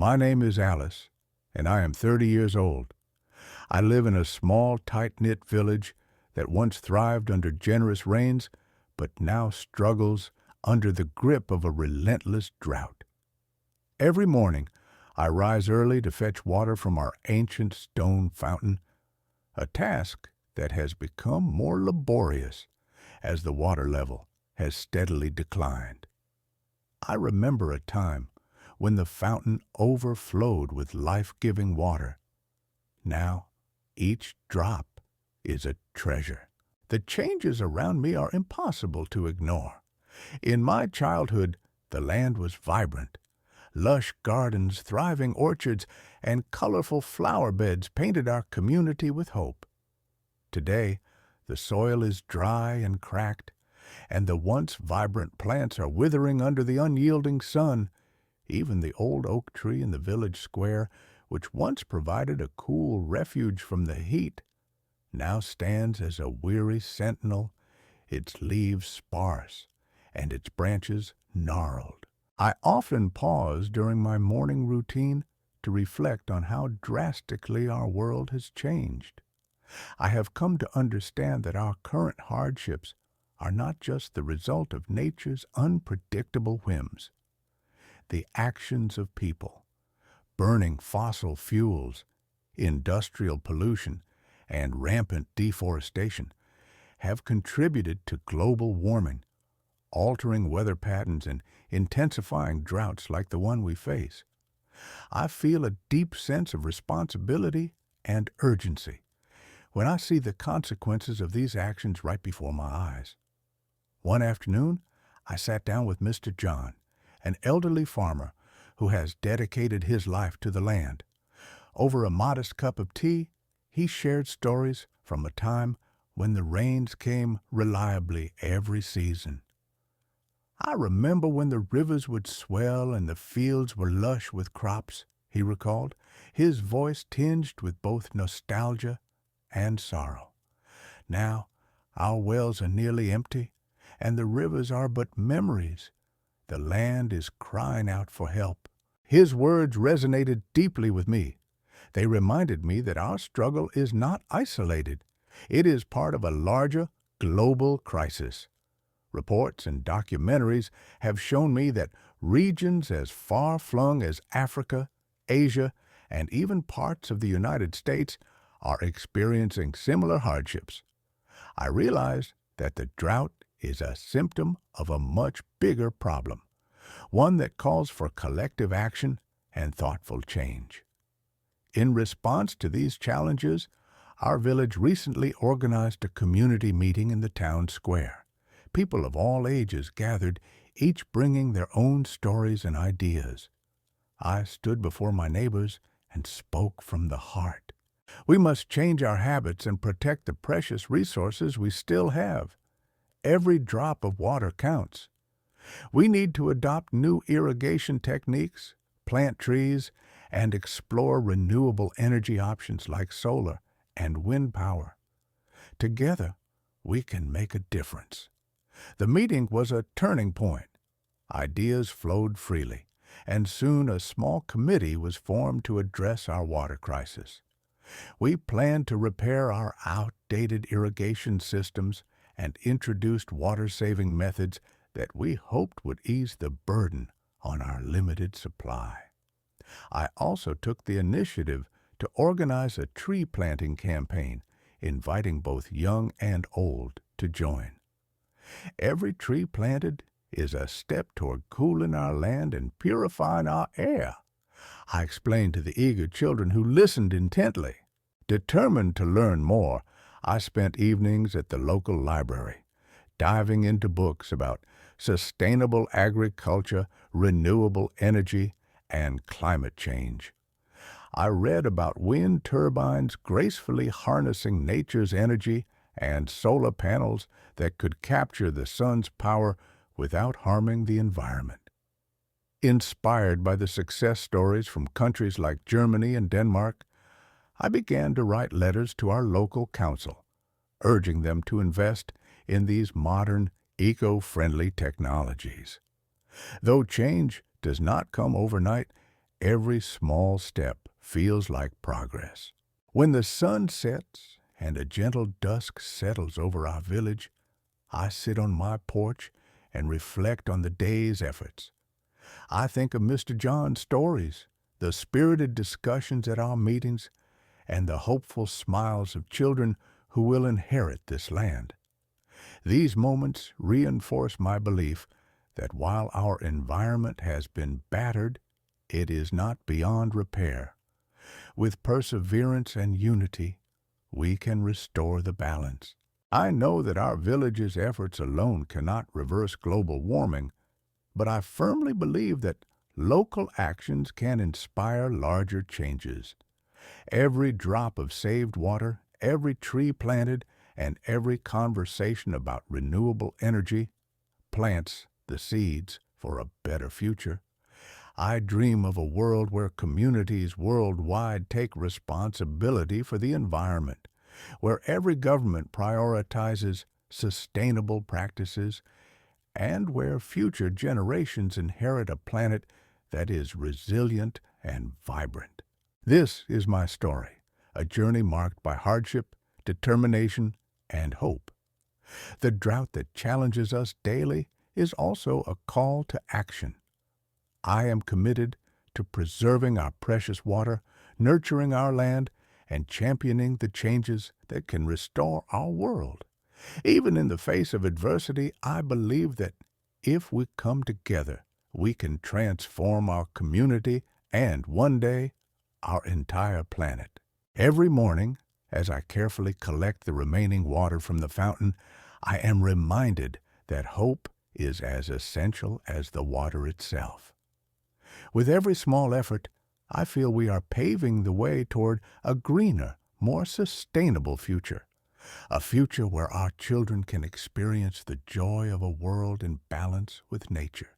My name is Alice, and I am 30 years old. I live in a small, tight-knit village that once thrived under generous rains, but now struggles under the grip of a relentless drought. Every morning, I rise early to fetch water from our ancient stone fountain, a task that has become more laborious as the water level has steadily declined. I remember a time when the fountain overflowed with life-giving water. Now, each drop is a treasure. The changes around me are impossible to ignore. In my childhood, the land was vibrant. Lush gardens, thriving orchards, and colorful flower beds painted our community with hope. Today, the soil is dry and cracked, and the once vibrant plants are withering under the unyielding sun. Even the old oak tree in the village square, which once provided a cool refuge from the heat, now stands as a weary sentinel, its leaves sparse and its branches gnarled. I often pause during my morning routine to reflect on how drastically our world has changed. I have come to understand that our current hardships are not just the result of nature's unpredictable whims. The actions of people, burning fossil fuels, industrial pollution, and rampant deforestation, have contributed to global warming, altering weather patterns and intensifying droughts like the one we face. I feel a deep sense of responsibility and urgency when I see the consequences of these actions right before my eyes. One afternoon, I sat down with Mr. John, an elderly farmer who has dedicated his life to the land. Over a modest cup of tea, he shared stories from a time when the rains came reliably every season. I remember when the rivers would swell and the fields were lush with crops, he recalled, his voice tinged with both nostalgia and sorrow. Now, our wells are nearly empty, and the rivers are but memories. The land is crying out for help. His words resonated deeply with me. They reminded me that our struggle is not isolated. It is part of a larger, global crisis. Reports and documentaries have shown me that regions as far-flung as Africa, Asia, and even parts of the United States are experiencing similar hardships. I realized that the drought is a symptom of a much bigger problem, one that calls for collective action and thoughtful change. In response to these challenges, our village recently organized a community meeting in the town square. People of all ages gathered, each bringing their own stories and ideas. I stood before my neighbors and spoke from the heart. We must change our habits and protect the precious resources we still have. Every drop of water counts. We need to adopt new irrigation techniques, plant trees, and explore renewable energy options like solar and wind power. Together, we can make a difference. The meeting was a turning point. Ideas flowed freely, and soon a small committee was formed to address our water crisis. We planned to repair our outdated irrigation systems and introduced water-saving methods that we hoped would ease the burden on our limited supply. I also took the initiative to organize a tree planting campaign, inviting both young and old to join. Every tree planted is a step toward cooling our land and purifying our air, I explained to the eager children who listened intently. Determined to learn more, I spent evenings at the local library, diving into books about sustainable agriculture, renewable energy, and climate change. I read about wind turbines gracefully harnessing nature's energy and solar panels that could capture the sun's power without harming the environment. Inspired by the success stories from countries like Germany and Denmark, I began to write letters to our local council, urging them to invest in these modern, eco-friendly technologies. Though change does not come overnight, every small step feels like progress. When the sun sets and a gentle dusk settles over our village, I sit on my porch and reflect on the day's efforts. I think of Mr. John's stories, the spirited discussions at our meetings, and the hopeful smiles of children who will inherit this land. These moments reinforce my belief that while our environment has been battered, it is not beyond repair. With perseverance and unity, we can restore the balance. I know that our village's efforts alone cannot reverse global warming, but I firmly believe that local actions can inspire larger changes. Every drop of saved water, every tree planted, and every conversation about renewable energy plants the seeds for a better future. I dream of a world where communities worldwide take responsibility for the environment, where every government prioritizes sustainable practices, and where future generations inherit a planet that is resilient and vibrant. This is my story, a journey marked by hardship, determination, and hope. The drought that challenges us daily is also a call to action. I am committed to preserving our precious water, nurturing our land, and championing the changes that can restore our world. Even in the face of adversity, I believe that if we come together, we can transform our community and, one day, our entire planet. Every morning, as I carefully collect the remaining water from the fountain, I am reminded that hope is as essential as the water itself. With every small effort, I feel we are paving the way toward a greener, more sustainable future. A future where our children can experience the joy of a world in balance with nature.